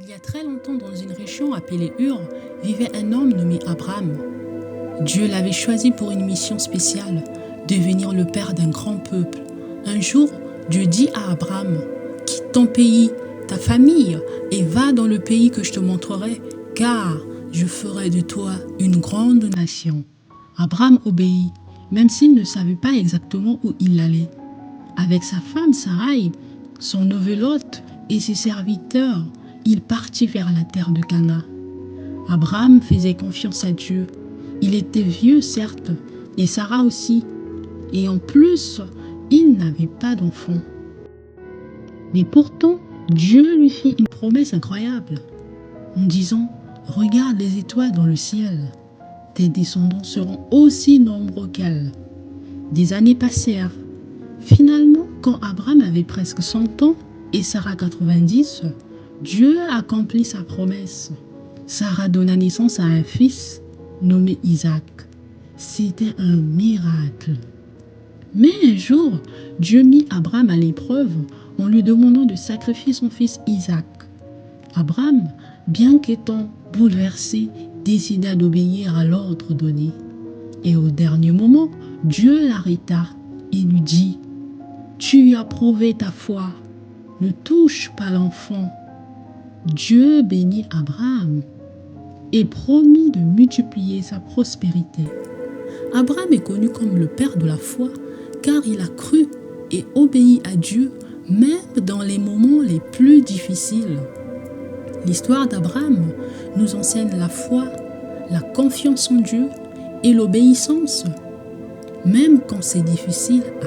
Il y a très longtemps, dans une région appelée Ur, vivait un homme nommé Abraham. Dieu l'avait choisi pour une mission spéciale, devenir le père d'un grand peuple. Un jour, Dieu dit à Abraham, « Quitte ton pays, ta famille, et va dans le pays que je te montrerai, car je ferai de toi une grande nation. » Abraham obéit, même s'il ne savait pas exactement où il allait. Avec sa femme Sarai, son neveu Lot et ses serviteurs, il partit vers la terre de Canaan. Abraham faisait confiance à Dieu. Il était vieux, certes, et Sarah aussi. Et en plus, il n'avait pas d'enfant. Mais pourtant, Dieu lui fit une promesse incroyable, en disant « Regarde les étoiles dans le ciel. Tes descendants seront aussi nombreux qu'elles. » Des années passèrent. Finalement, quand Abraham avait presque 100 ans et Sarah 90, Dieu accomplit sa promesse. Sarah donna naissance à un fils nommé Isaac. C'était un miracle. Mais un jour, Dieu mit Abraham à l'épreuve en lui demandant de sacrifier son fils Isaac. Abraham, bien qu'étant bouleversé, décida d'obéir à l'ordre donné. Et au dernier moment, Dieu l'arrêta et lui dit « Tu as prouvé ta foi, ne touche pas l'enfant. » Dieu bénit Abraham et promit de multiplier sa prospérité. Abraham est connu comme le père de la foi car il a cru et obéi à Dieu même dans les moments les plus difficiles. L'histoire d'Abraham nous enseigne la foi, la confiance en Dieu et l'obéissance, même quand c'est difficile à